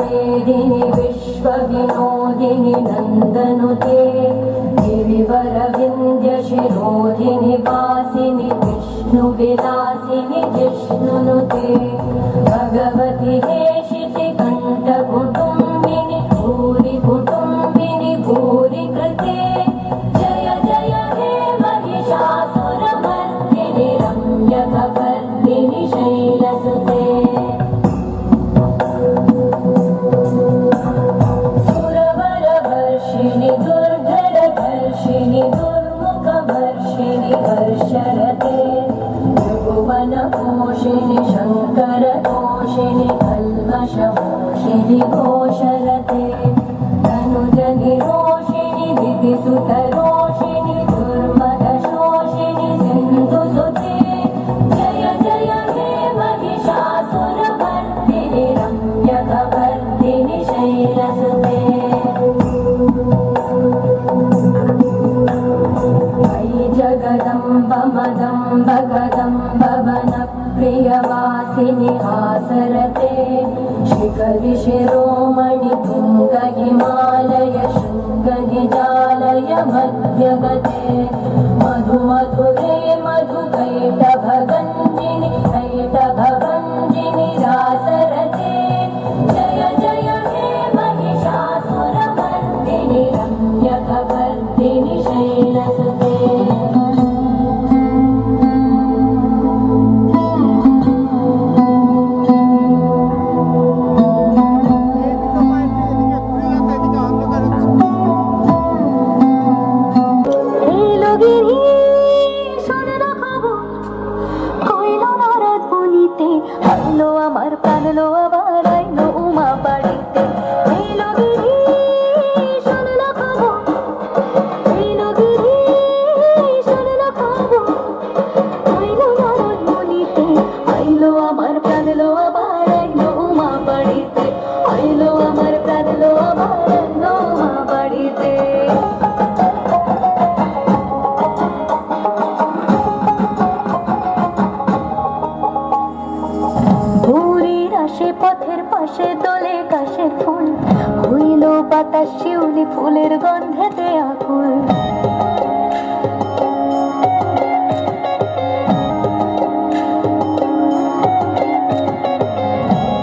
मेदिनि विश्वविनोदिनि नन्दनुते गिरिवरविन्द्यशिरोधिनि वासिनि विष्णुविलासिनि जिष्णुनुते भगवति हेशितिकण्ठकुटुम्बिनि भूरि कुटुम्बिनि भूरि कृते जय जय हे महिषासुरमर्दिनि रम्यकपर्दिनि शैलसुते सुरवरवर्षिणि दुर्धरधर्षिणि दुर्मुखवर्षिणि हर्षरते त्रिभुवनपोषिणि शङ्करतोषिणि कल्मषमोषिणि घोषरते तनुजनिरोषिणि दितिसुतरोषिणि दुर्मदशोषिणि सिन्धुसुते जय जय हे महिषासुरमर्दिनि रम्यकपर्दिनि शैलसुते जगदम्ब मदम्ब कदम्ब वनप्रियवासिनि हासरते शिखरि शिरोमणि तुङ्ग हिमालय शृङ्गनिजालय मध्यगते मधुमधुरे मधुकैटभगञ्जिनि कैटभगञ्जिनि रासरते जय जय हे महिषासुरमर्दिनि रम्यकपर्दिनि शैलसुते আইলো আমার প্রাণলো আবার আইলো উমা বাড়িতে আইলো গিরি শুনলো খবর আইলো গিরি শুনলো খবর আইলো নারদ মুনিতে আইলো আমার প্রাণলো আবার আইলো উমা বাড়িতে আইলো আমার প্রাণলো আবার আইলো উমা বাড়িতে পথের পাশে দোলে কাশের ফুল হইল বাতাস শিউলি ফুলের গন্ধেতে আকুল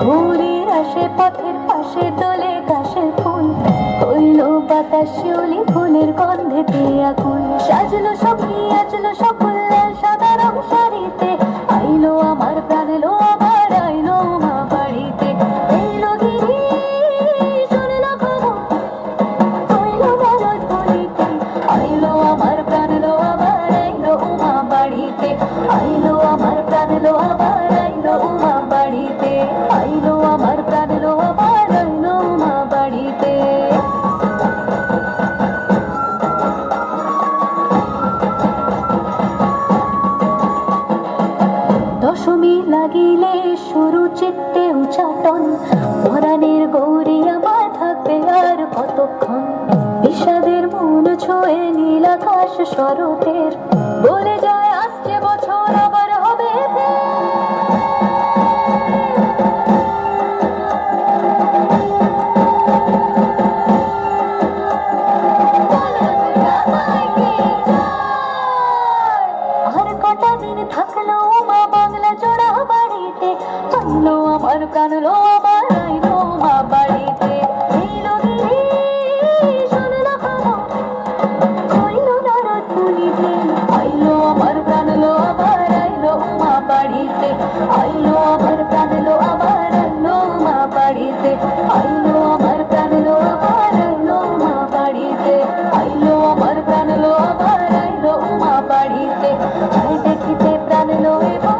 ঘুরির আসে পথের পাশে দোলে কাশের ফুল হইল বাতাস শিউলি ফুলের গন্ধেতে আকুল সাজলো সখী আজলো সকল লাল সাদা রং শাড়িতে আইলো আমার প্রাণেলো আবার আইলো মা বাড়িতে আইলো গিরি শুনলো খবর আইলো নারদ মুনিতে আইলো আমার প্রাণেলো আবার আইলো উমা বাড়িতে আইলো আমার প্রাণেলো আবার আইলো উমা বাড়িতে আইলো আমার প্রাণেলো আবার আইলো উমা বাড়িতে দশমী লাগিলে শুরু চিত্তে উচাটন পরাণের গৌরী আমার থাকবে আর কতক্ষণ বিষাদের মন ছুঁয়ে নীল আকাশ শরতের বলে যায় আসছে বছর আবার হবে আর কটা দিন থাকলো মা বাংলা জোড়া বাড়িতে আইলো আমার প্রাণলো আবার আইলো মা বাড়িতে আইলো গিরি শুনলো খবর আইলো নারদ মুনিতে আইলো আমার প্রাণলো আবার আইলো মা বাড়িতে আইলো আমার প্রাণলো আবার আইলো মা বাড়িতে আইলো আমার প্রাণলো আবার আইলো মা বাড়িতে আইলো আমার প্রাণলো আবার আইলো মা বাড়িতে আই দেখিতে প্রাণলো এবার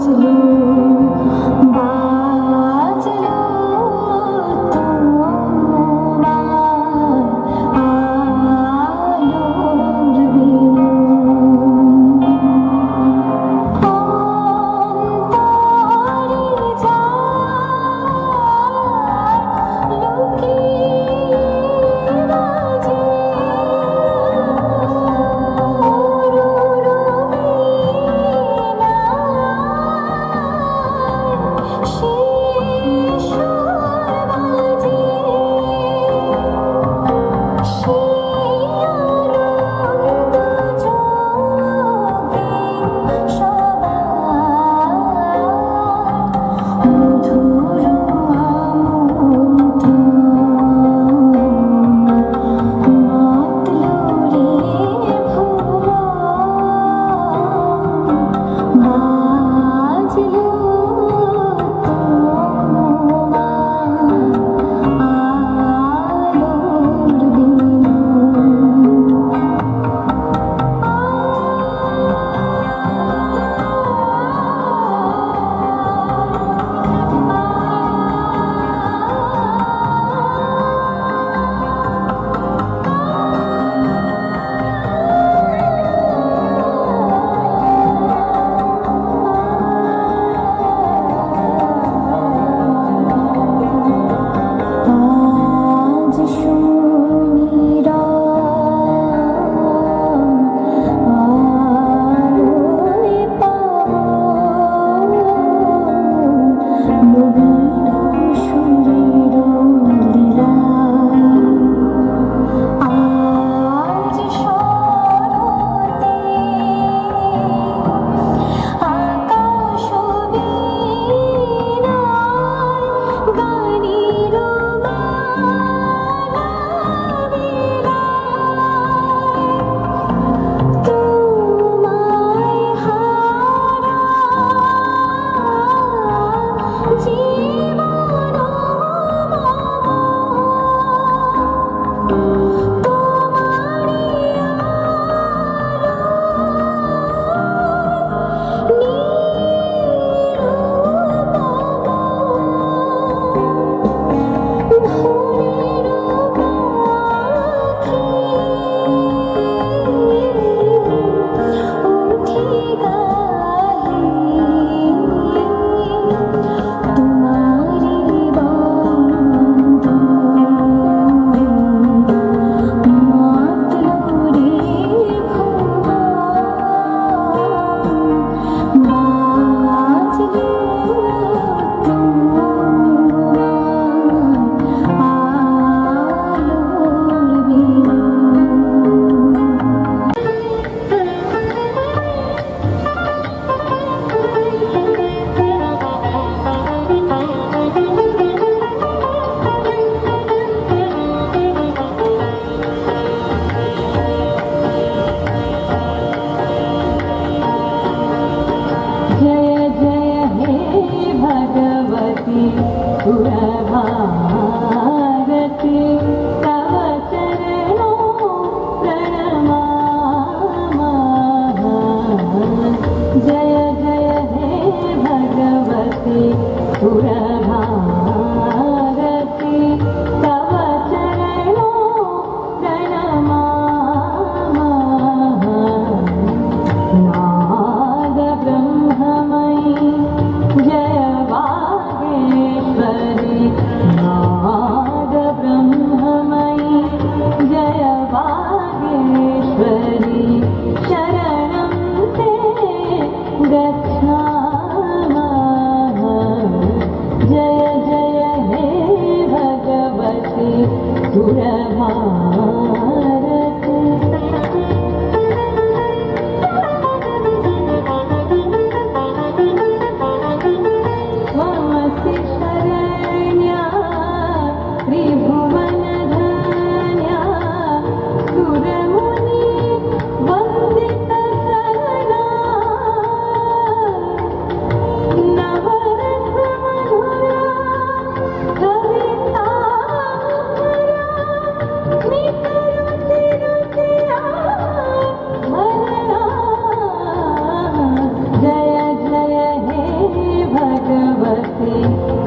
বাজলো বাজলো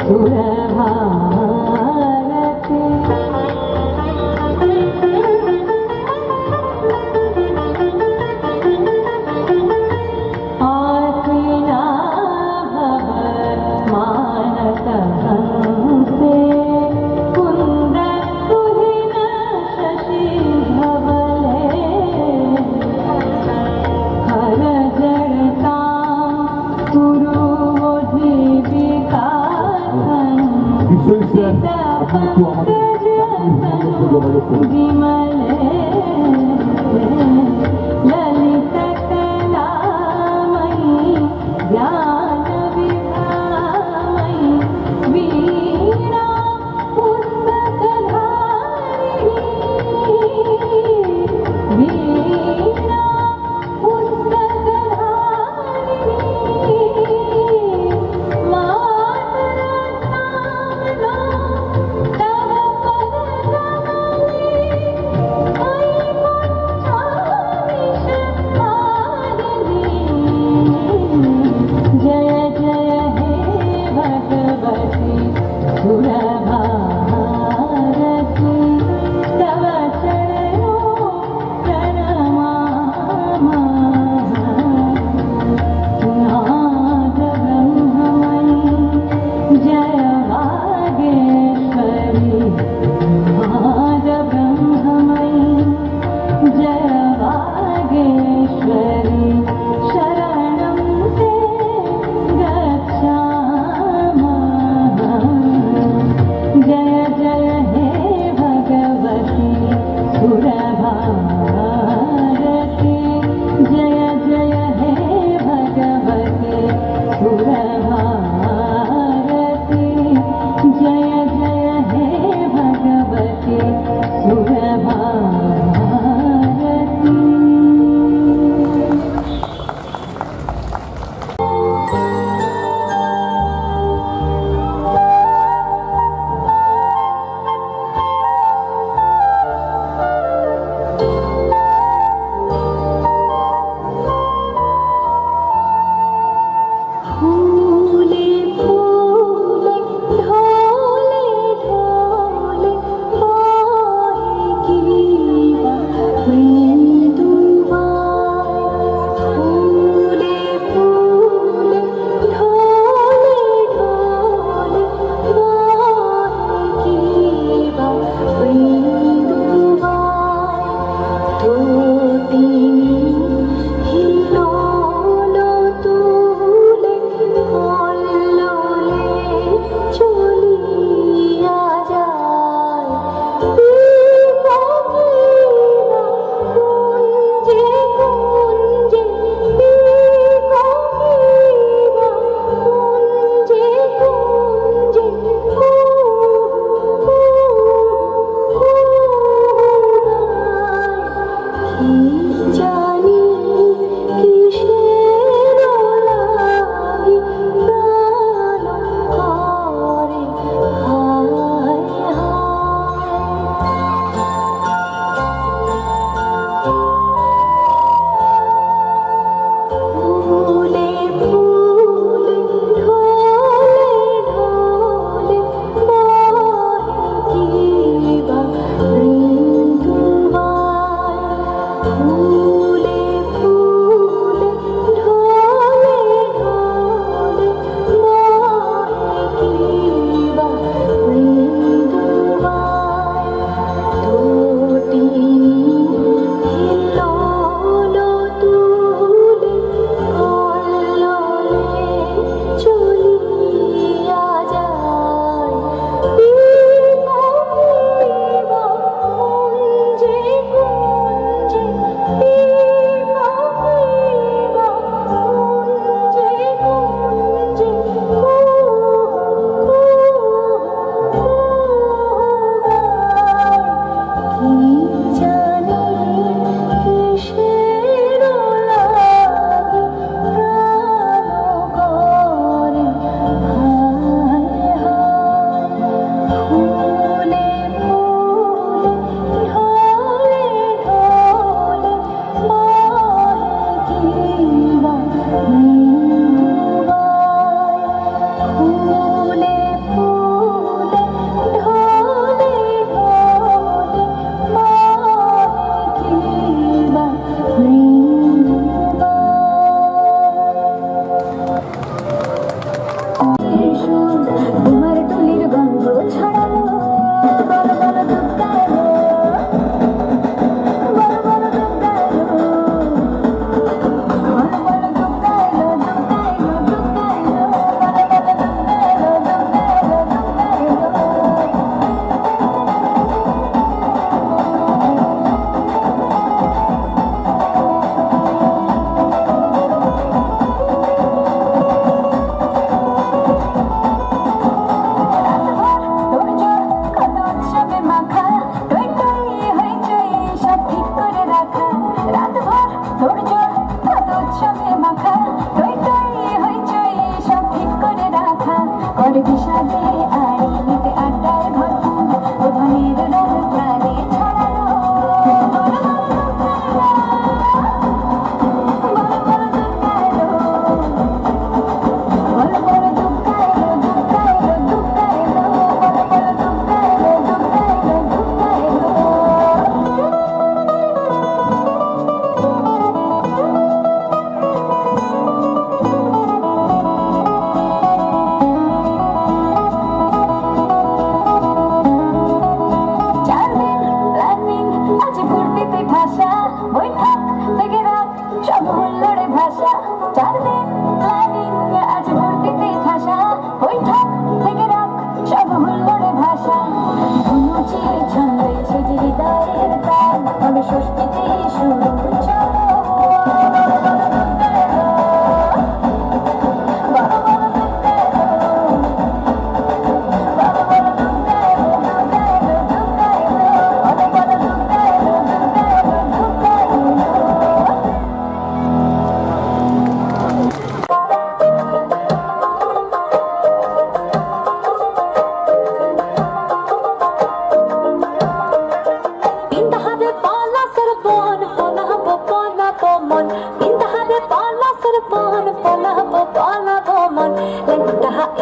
सुरभारती आर्तिना भव मानस हंसे कुंद तुहिन शशि धवले हर जड़ता गुरु विकास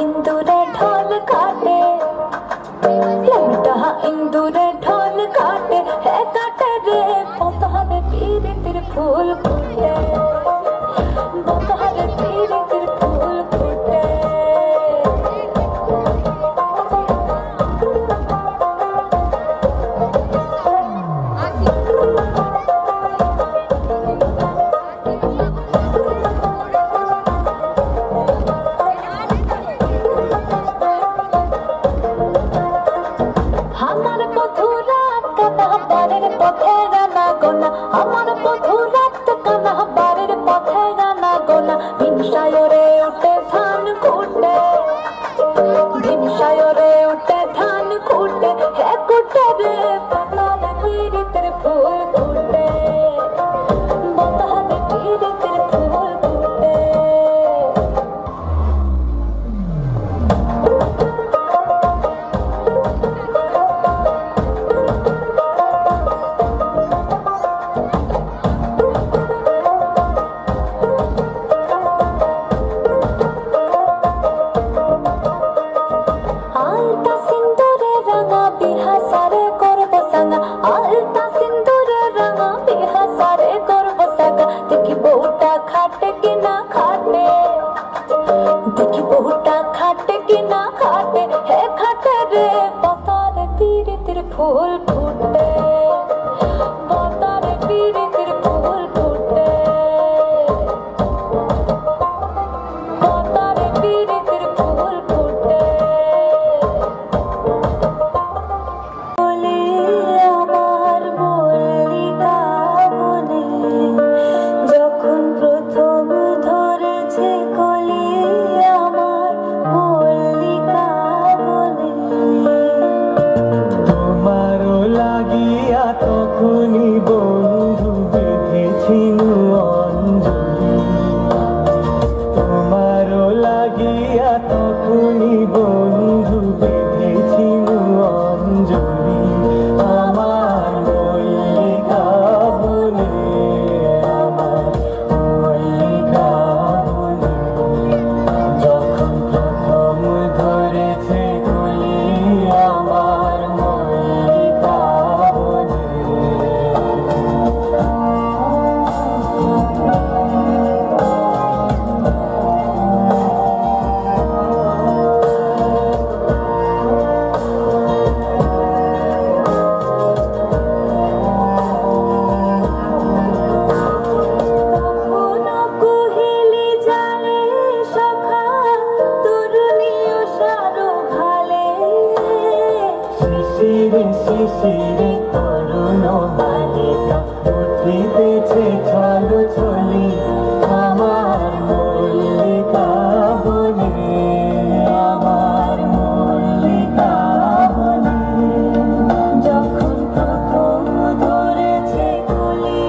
इंदुरे ढोल काटे लमटा इंदुरे ढोल काटे है काटे रे पतारे पीरे तेरे फूल फूटे पतारे पीरे तेरे फूल फूटे আমার বধু রাত কানা বাড়ির পথে গানা গোনা হিংসায়রে উঠে ধান কুটে হিংসায়রে উঠে ধান কুটে হে কুটে রে পাতালে পীড়িতের ফুল ফুটে পাতালে পীড়িতের ফুল ফুটে আলতা সিন্দুরে রাঙা বিহা সারে করব সাগা দেখি বউটা খাটে কিনা খাটে দেখি বউটা খাটে কিনা খাটে হে খাটে রে পাতারে পীড়িতের ফুল ফুটে পাতারে পীড়িতের ফুল ফুটে পাতারে পীড়িতের ফুল ফুটে তখনই বন্ধু বেঁধেছিল অঞ্জলি তোমারও লাগিয়া তখনই বন্ধু বেঁধেছিল অঞ্জলি আমার মল্লিকা বলে আমার মল্লিকা বলে যখন প্রথম ধরেছে কলি আমার মল্লিকা বলে শিশিরে তরুণ বালিকা উঠিতেছে ছল ছলি আমার মল্লিকা বলে আমার মল্লিকা বলে যখন প্রথম ধরেছে কলি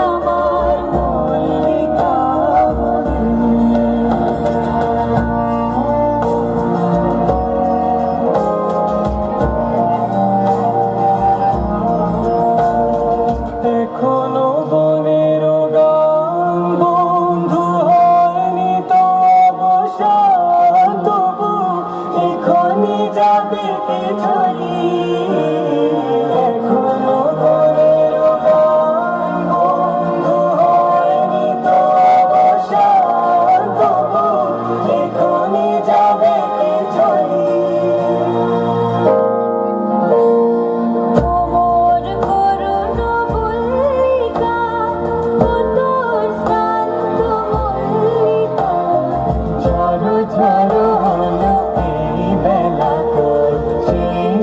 আমার মল্লিকা বলে এখনো বনের গান বন্ধু হয়নি তো অবসান তবু এখনই যাবে কে ঝরি এখনো বনের গান বন্ধু হয়নি তো অবসান তবু এখনই যাবে কে ঝরি ঝড়ো হলো এই বেলা তোর শেষ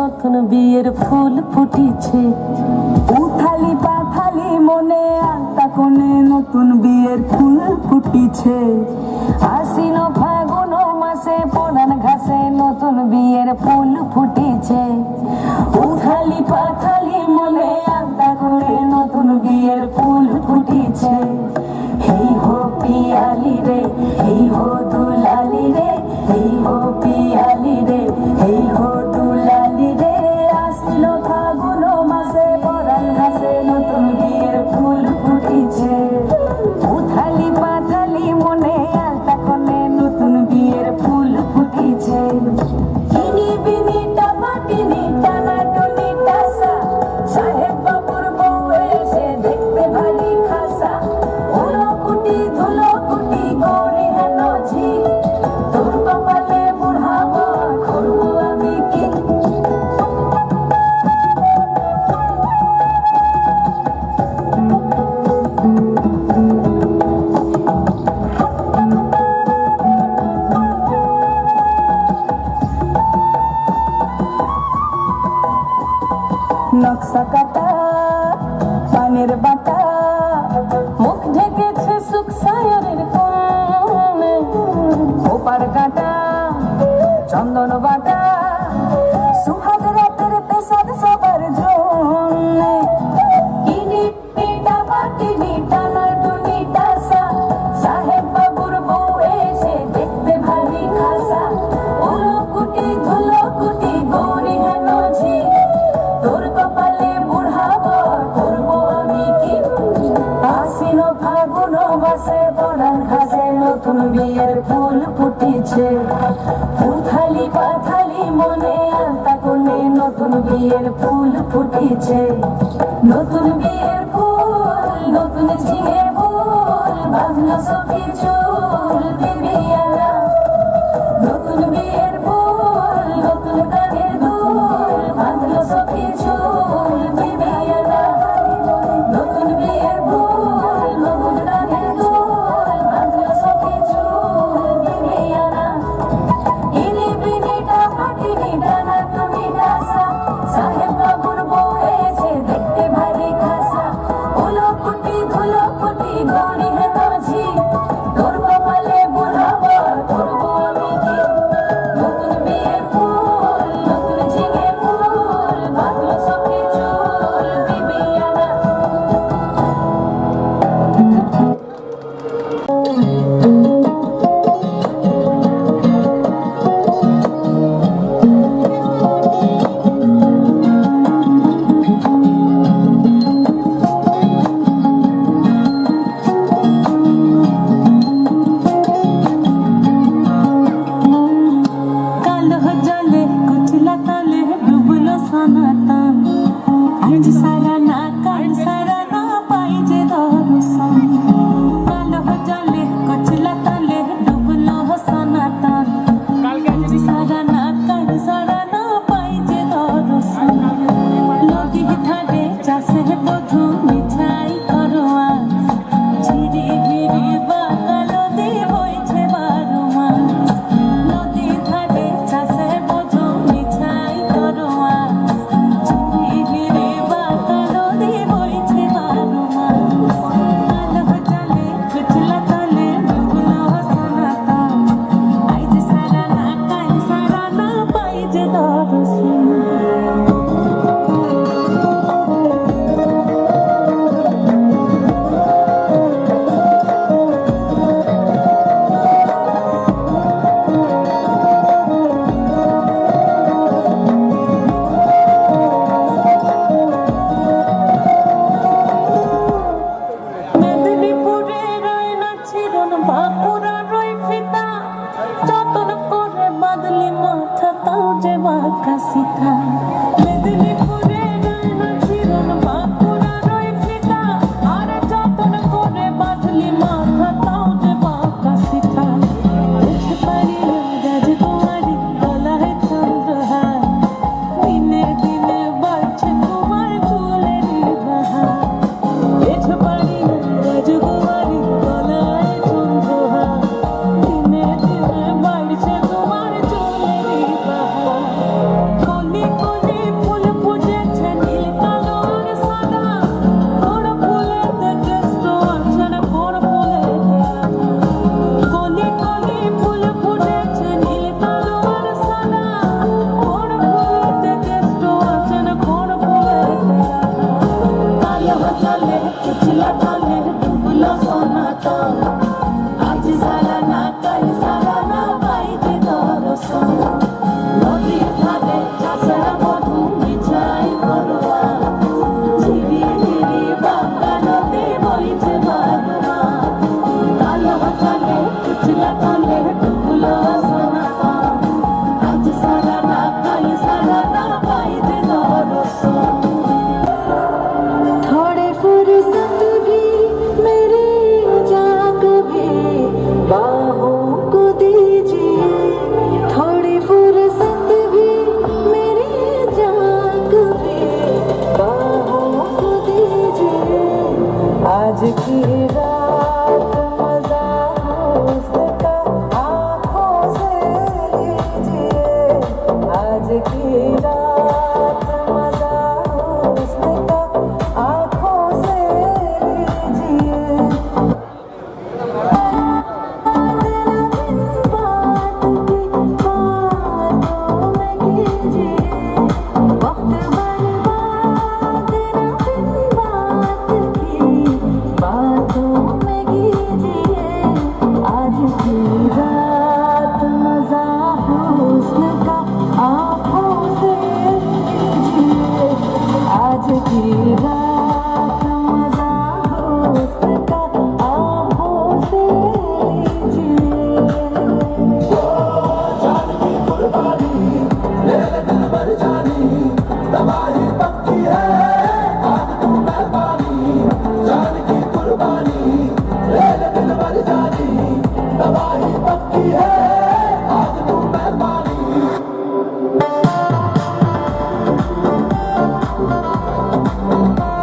নতুন বিয়ের ফুল ফুটিছে। উথালি পাথালি মনে আলতা কোণে নতুন বিয়ের ফুল ফুটিছে। আশ্বিন ফাগুন মাসে পরান ঘাসে নতুন বিয়ের ফুল ফুটিছে। উথালি পাথালি মনে আলতা কোণে নতুন বিয়ের ফুল ফুটিছে। এই হো পিয়ালি রে, এই হো দুলালি রে, এই হো পিয়ালি রে, এই হো দুলালি রে। আশ্বিন ফাগুন মাসে পরান ঘাসে নতুন বিয়ের ফুল ফুটিছে। উথালি পাথালি মনে আলতা কোণে নতুন বিয়ের ফুল ফুটিছে। ইনি বিনি টাপাটিনি টানা টুনি টাসা, সাহেব বাবুর বউ এসে দেখতে ভারী খাসা। উলো কুটি ধুলো কুটি গৌরী হেন ঝি, তোর কপালে বুড়াবো করবো আমি কি। নকশা কাটা পানের বাটা, মুখ ঢেকেছে সুখ সায়রের কোণে। ওপার কাটা চন্দন বাটা, সুহাগ রাতের পেশাদ সবার জন্যে। ইনি পিটা পাটিনি টানা টুনি টাসা, সাহেব বাবুর বউ এসে দেখতে ভারী খাসা। উলো কুটি ধুলো কুটি গৌরী হেন ঝি, তোর কপালে বুড়াবো করবো আমি কি। আশ্বিন ফাগুন মাসে পরান ঘাসে নতুন বিয়ের ফুল ফুটিছে। উথালি পাথালি মনে আলতা কোণে নতুন বিয়ের ফুল ফুটিছে। নতুন বিয়ের ফুল নতুন ঝিঙে ফুল, বাঁধলো সখী চুল বিবিয়ানা। নতুন বিয়ের ফুল নতুন কানের দুল, বাঁধলো সখী চুল বিবিয়ানা। নতুন বিয়ের ফুল নতুন কানের দুল, বাঁধলো সখী চুল বিবিয়ানা। ইনি বিনি টাপাটিনি টানা টুনি টাসা, সাহেব বাবুর বউ এসে দেখতে ভারী খাসা। উলো কুটি ধুলো কুটি গৌরী হেন ঝি, তোর ফুলে ডুবলো সোনাটা আজ সারা না কাল সারা না পাই যে দরসন थोड़े फुर्सत भी मेरी जाग भी बाहों को दीजिए थोड़ी फुर्सत भी मेरी जाग भी बाहों को दीजिए आज की रात मजा हुस्न का आँखों से लीजिए आज की रात मजा हुस्न का आँखों से लीजिए आज की रात मजा हुस्न का आँखों से लीजिए Thank you.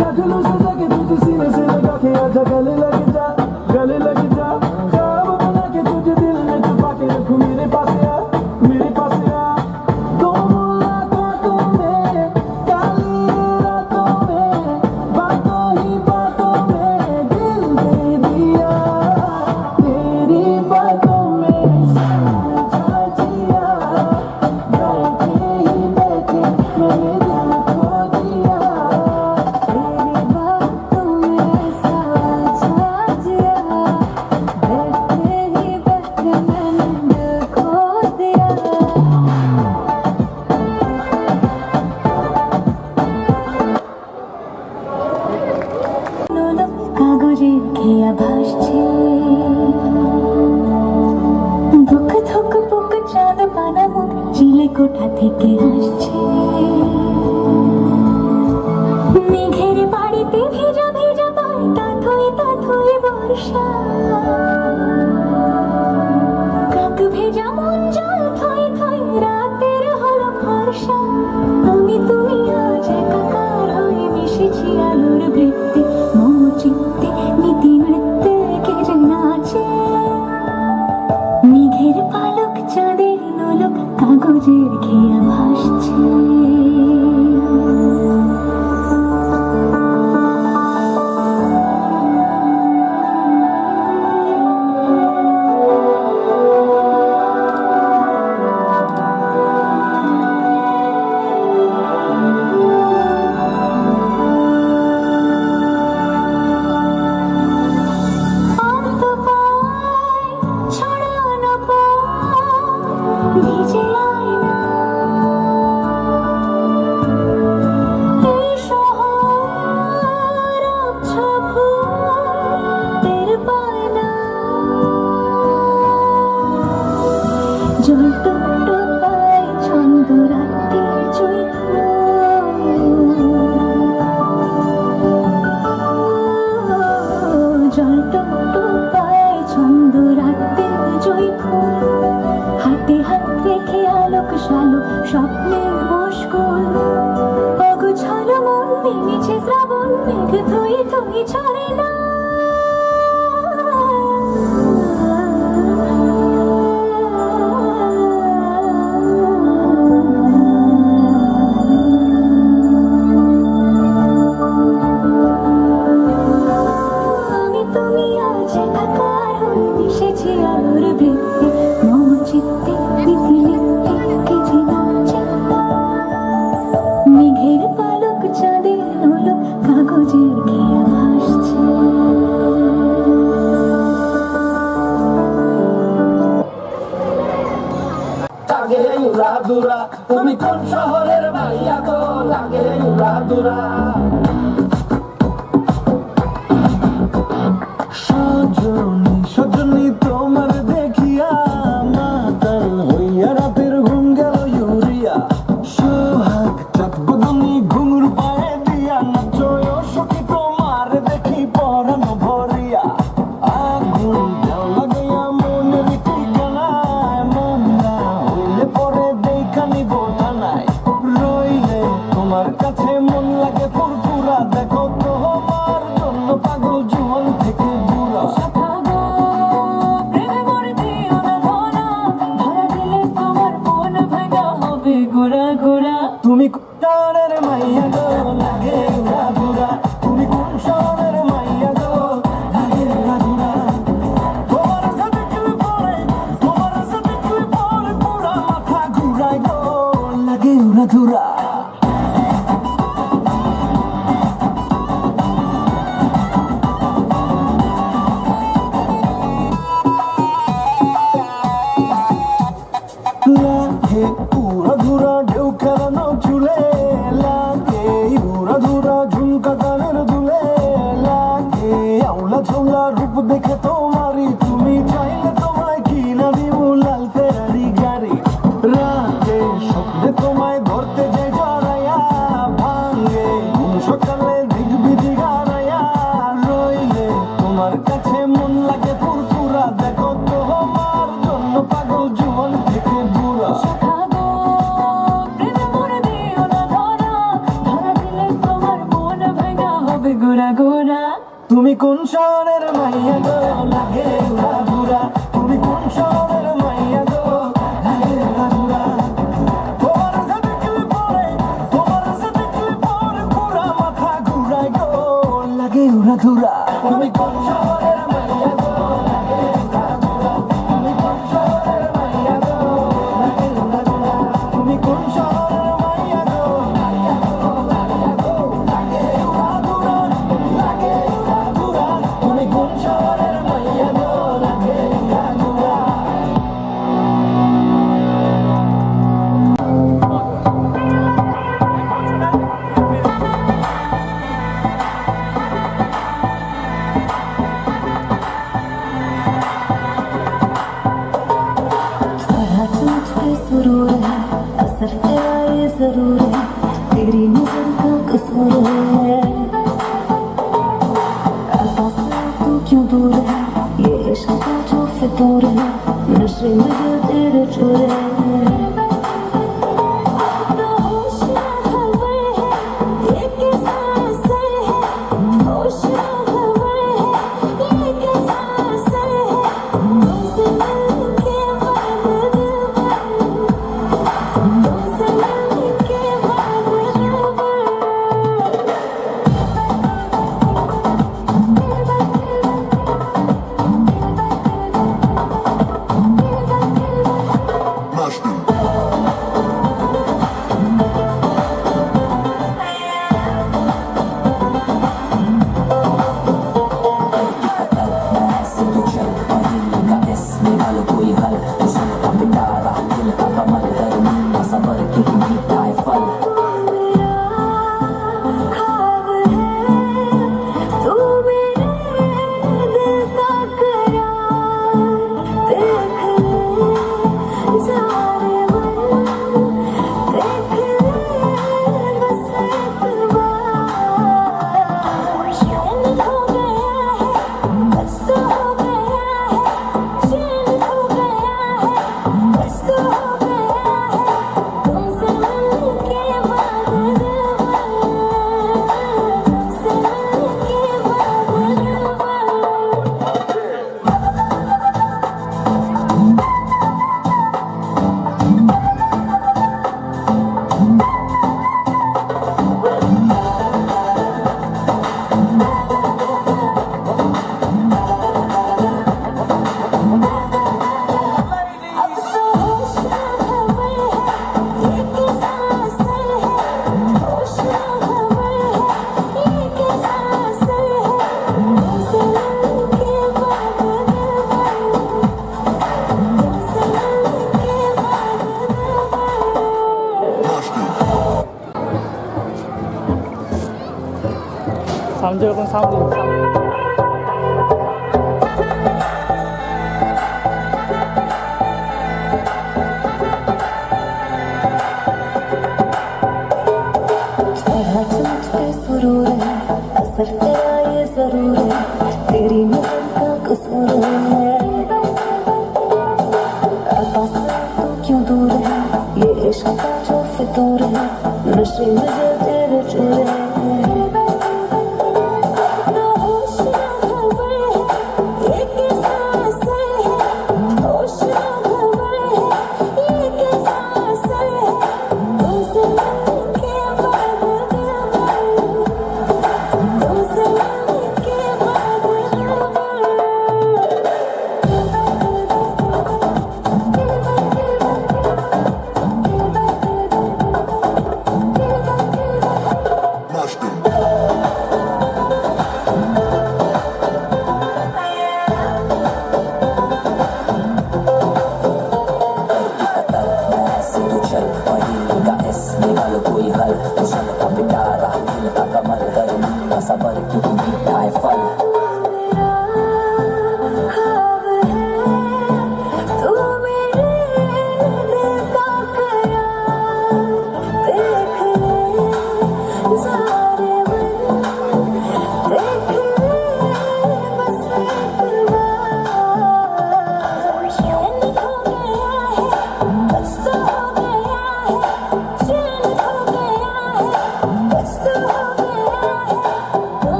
रख लो सजा के तुझे सीने से लगा के आजा गले लग जा ख्वाब बना के तुझे दिल में छुपा के रखूं मेरे पास आ दो मुलाकातों में काली रातों में बातों ही बातों में दिल दे दिया तेरी बातों में समझा जिया बैठे ही बैठे मैंने दिल खो दिया तेरी बातों में समझा जिया बैठे ही बैठे मैंने दिल खो दिया লোলো কাগজের খেয়া ভাসছে ধুক ধুক বুক চাঁদ পানা মুখ চিলে কোঠা থেকে আসছে মেঘের বাড়িতে ভেজা ভেজা পায় তাথই বর্ষা কাক ভেজা মন জল থই থই রাতের হলো ভরসা আমি তুমি আজ একাকার হয়ে মিশেছি আলোর বৃত্তে মম চিত্তে নীতি নৃত্যে কে যে নাচে মেঘের পালক চাঁদের নোলক কাগজের খেয়া ভাসছে অন্ত পায় ছড়ানো পথ ভিজে আয়না এই শহর আবছা ভোর টের পায় না জল টুকটো পায় ছন্দ রাত্রির জল টুকটো পায় ছন্দ রাত্রির জয় ফুল হাতে হাত রেখে আলোক শালোক স্বপ্নের মুশকুল অগোছালো মন নেমেছে শ্রাবণ মেঘ থই থই ছড়ে না আমি তুমি আজ একাকার হয়ে মিশেছি আলোর বৃত্তে মম চিত্তে নীতি লিখতে কে যে নাচে মেঘের পালক চাঁদের নোলক কাগজের খেয়া ভাসছে লাগে উড়াদুরা তুমি কোন শহরের মাইয়া গো লাগে উড়াদুরা সজনী তোমার দেখিয়া মাতাল হইয়া রাতের ঘুম গেল ইউরিয়া সোহাগ চাঁদ বদনি ঘুঙুর পায়ে দিয়া নাচয় সখী তোমার দেখি পরানো ভরিয়া আগুন দেও লাগাইয়া মনের ঠিকানায় মন না হইলে পরে দেখা নিব টানায় রইলে তোমার কাছে মন লাগে ফুরফুরা দেখো তোমার জন্য পাগল জীবন থেকে দূরা তুমি কোনের মাইয়া গো লাগে উড়াদুরা তুমি কোন শহরের মাইয়া গো লাগে উড়াদুরা তোমার সাথে পরে পুরা মাথা ঘুরায় গো লাগে উড়াদুরা লাগে উড়াদুরা ঢেউ খেলানো চুলে লাগে উড়াদুরা ঝুমকা গানের দুলে লাগে আউলা ঝোলা রূপ দেখে তোমারই তুমি চাইলে তোমায় কিনা দিব লাল ফেরারি গাড়ি রাতে স্বপ্নে তোমায় ধরতে যাই জড়াইয়া ভাঙে সকালে দিগবি দিগারাইয়া রইলে তোমার কাছে মন লাগে ফুরফুরা দেখো তোমার জন্য পাগল জীবন থেকে বুড়া তুমি কোন শহরের মাইয়া গো লাগে উড়া ধুরা তুমি কোন শহরের মাইয়া গো লাগে উড়া ধুরা তোমার যে দেখলে পরে পুরা মাথা ঘুরায় গো লাগে উড়া ধুরা তুমি কোন শহরের মাইয়া গো লাগে উড়া ধুরা তুমি কোন শহরের মাইয়া গো লাগে উড়া ধুরা তুমি কোন শহরের মাইয়া গো লাগে উড়া ধুরা লাগে উড়া ধুরা তুমি কোন শহরের মাইয়া গো লাগে উড়া ধুরা सुरूर है असर तेरा ये जरूर है तेरी नजर का कसूर है पास तू क्यों दूर है ये इश्क का जो फितूर है नशे में दिल तेरे चूर है 사운드 여러분 사운드 सुरूर है असर तेरा ये जरूर है तेरी नजर का कसूर है पास तू क्यों दूर है ये इश्क का जो फितूर है नशे में दिल तेरे चूर है